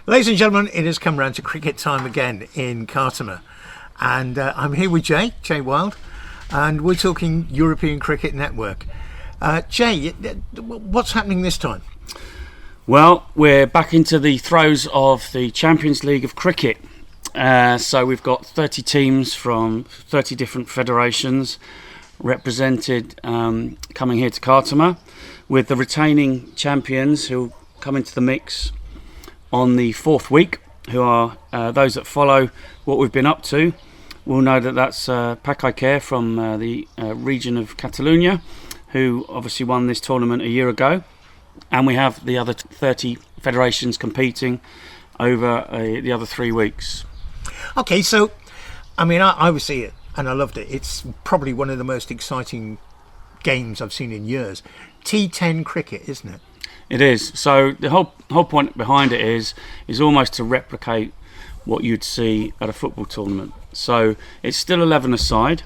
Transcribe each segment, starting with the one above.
Ladies and gentlemen, it has come round to cricket time again in Cartama. And I'm here with Jay Wild, and we're talking European Cricket Network. Jay, what's happening this time? Well, we're back into the throes of the Champions League of Cricket. So we've got 30 teams from 30 different federations represented coming here to Cartama, with the retaining champions who come into the mix on the fourth week, who are those that follow what we've been up to. We'll know that that's Pakai Care from the region of Catalonia, who obviously won this tournament a year ago. And we have the other 30 federations competing over the other 3 weeks. Okay, so, I mean, I was see it and I loved it. It's probably one of the most exciting games I've seen in years. T10 cricket, isn't it? It is. So the whole point behind it is almost to replicate what you'd see at a football tournament. So it's still 11 aside,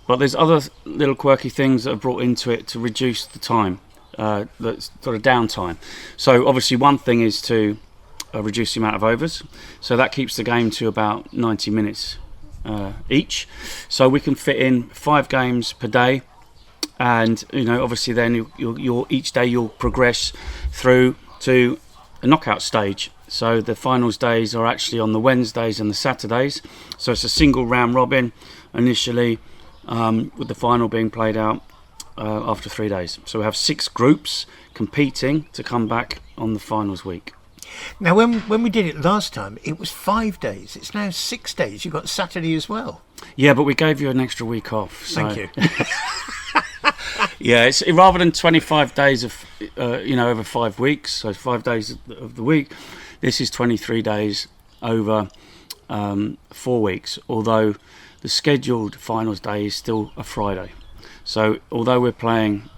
but there's other little quirky things that are brought into it to reduce the time, that's sort of downtime. So obviously one thing is to reduce the amount of overs. So that keeps the game to about 90 minutes each. So we can fit in 5 games per day. And obviously, then you'll each day you'll progress through to a knockout stage. So the finals days are actually on the Wednesdays and the Saturdays. So it's a single round robin initially, with the final being played out after 3 days. So we have 6 groups competing to come back on the finals week. Now, when we did it last time, it was 5 days. It's now 6 days. You've got Saturday as well. Yeah, but we gave you an extra week off. So. Thank you. Yeah, it's rather than 25 days of, over 5 weeks, so 5 days of the week, this is 23 days over 4 weeks, although the scheduled finals day is still a Friday. So although we're playing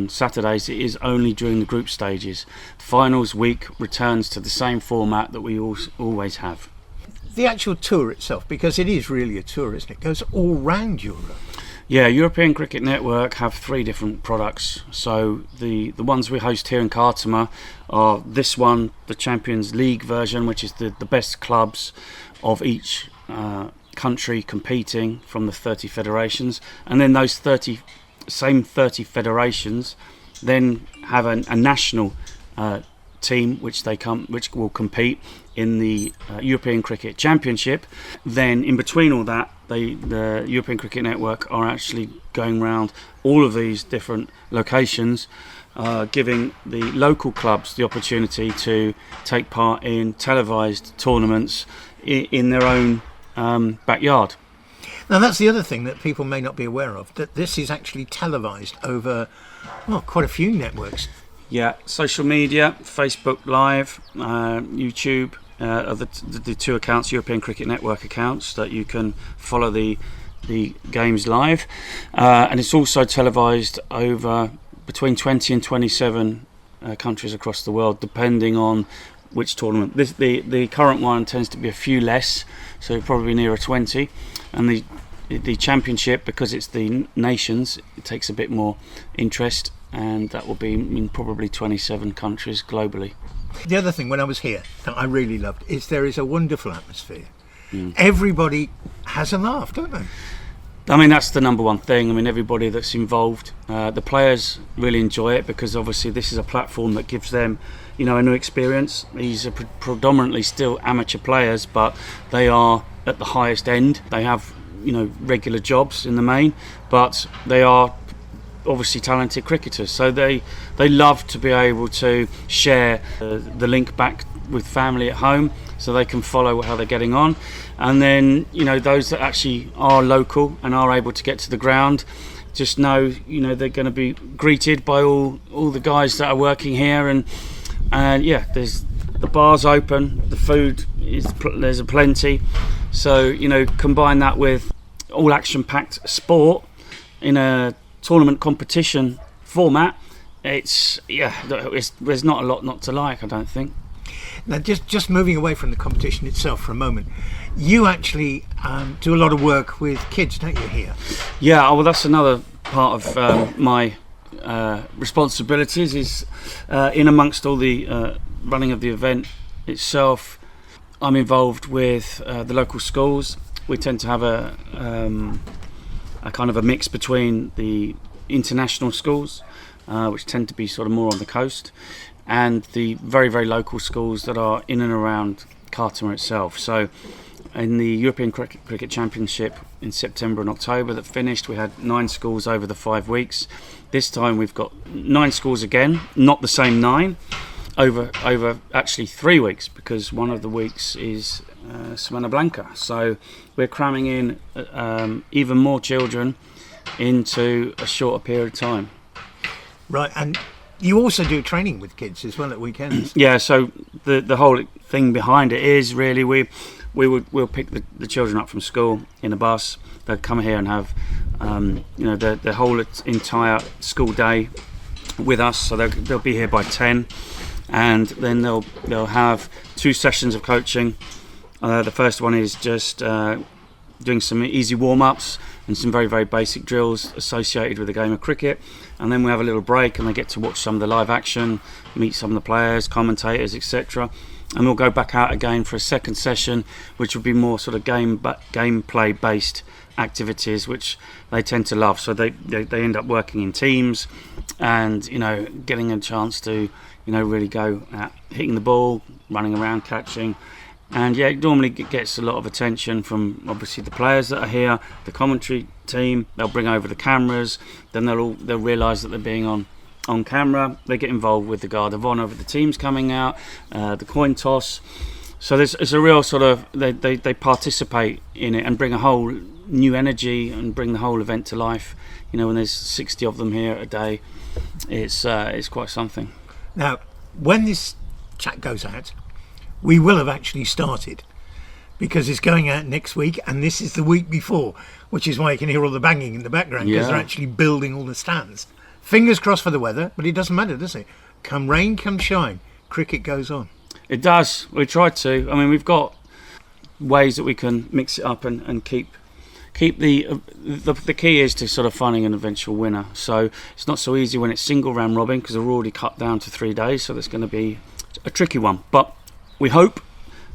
Saturdays, it is only during the group stages. The finals week returns to the same format that we always have. The actual tour itself, because it is really a tour, isn't it? It goes all round Europe. Yeah, European Cricket Network have 3 different products. So the ones we host here in Cartama are this one, the Champions League version, which is the best clubs of each country competing from the 30 federations. And then those 30 federations then have a national team which will compete in the European Cricket Championship. Then in between all that, the European Cricket Network are actually going around all of these different locations, giving the local clubs the opportunity to take part in televised tournaments in their own backyard. Now, that's the other thing that people may not be aware of, that this is actually televised over quite a few networks. Yeah, social media, Facebook Live, YouTube, are the 2 accounts, European Cricket Network accounts, that you can follow the games live. And it's also televised over between 20 and 27 countries across the world, depending on which tournament. The current one tends to be a few less, so probably nearer 20. And the championship, because it's the nations, it takes a bit more interest, and that will be in probably 27 countries globally. The other thing, when I was here, that I really loved, is there is a wonderful atmosphere. Everybody has a laugh, don't they? I mean, that's the number one thing. I mean, everybody that's involved, the players really enjoy it, because obviously this is a platform that gives them, a new experience. These are predominantly still amateur players, but they are at the highest end. They have, regular jobs in the main, but they are obviously talented cricketers, so they love to be able to share the link back with family at home, so they can follow how they're getting on. And then those that actually are local and are able to get to the ground just know they're going to be greeted by all the guys that are working here, and there's the bar's open, the food there's a plenty, so combine that with all action packed sport in a tournament competition format, there's not a lot not to like, I don't think. Now, just moving away from the competition itself for a moment, you actually do a lot of work with kids, don't you, here? Yeah, well, that's another part of my responsibilities, is in amongst all the running of the event itself, I'm involved with the local schools. We tend to have a kind of a mix between the international schools, which tend to be sort of more on the coast, and the very, very local schools that are in and around Cartama itself. So in the European Cricket Championship in September and October that finished, we had 9 schools over the 5 weeks. This time we've got 9 schools again, not the same 9, over actually 3 weeks, because one of the weeks is Semana Blanca. So we're cramming in even more children into a shorter period of time. Right, and you also do training with kids as well at weekends. Yeah, so the whole thing behind it is really we'll pick the children up from school in a bus. They'll come here and have the whole entire school day with us. So they'll be here by 10, and then they'll have 2 sessions of coaching. The first one is just doing some easy warm-ups and some very, very basic drills associated with the game of cricket, and then we have a little break and they get to watch some of the live action, meet some of the players, commentators, etc., and we'll go back out again for a second session, which will be more sort of gameplay based activities, which they tend to love. So they end up working in teams, and getting a chance to really go at hitting the ball, running around, catching. And yeah, it normally gets a lot of attention from obviously the players that are here, the commentary team. They'll bring over the cameras, then they'll realise that they're being on camera. They get involved with the guard of honour of the teams coming out, the coin toss. So it's a real sort of they participate in it and bring a whole new energy and bring the whole event to life. When there's 60 of them here a day, it's quite something. Now, when this chat goes out, we will have actually started, because it's going out next week and this is the week before, which is why you can hear all the banging in the background, because they're actually building all the stands. Fingers crossed for the weather, but it doesn't matter, does it? Come rain, come shine, cricket goes on. It does. We try to. I mean, we've got ways that we can mix it up and keep the key is to sort of finding an eventual winner. So it's not so easy when it's single round robin, because we're already cut down to 3 days, so that's going to be a tricky one. But we hope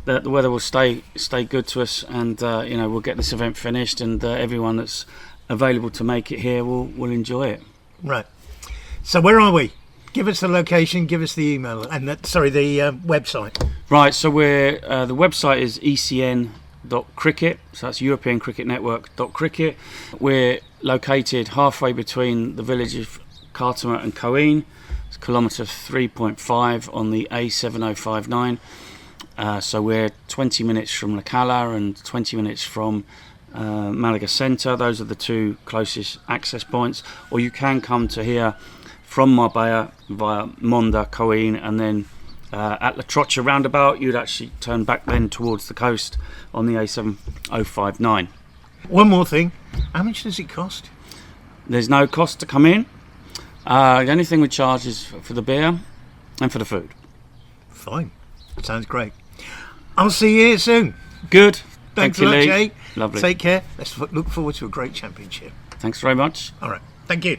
that the weather will stay good to us, and we'll get this event finished, and everyone that's available to make it here will enjoy it. Right. So where are we? Give us the location, give us the email, and the website. Right. So we're the website is ecn.cricket. So that's European Cricket Network.cricket. We're located halfway between the village of Cartama and Coeen. It's kilometre 3.5 on the A7059. So we're 20 minutes from La Cala and 20 minutes from Malaga Centre. Those are the 2 closest access points. Or you can come to here from Marbella via Monda, Coeen, and then at La Trocha roundabout you'd actually turn back then towards the coast on the A7059. One more thing, how much does it cost? There's no cost to come in. The only thing we charge is for the beer and for the food. Fine, sounds great. I'll see you here soon. Good. Thanks Thank you, a lot, Lee. Jay. Lovely. Take care. Let's look forward to a great championship. Thanks very much. All right. Thank you.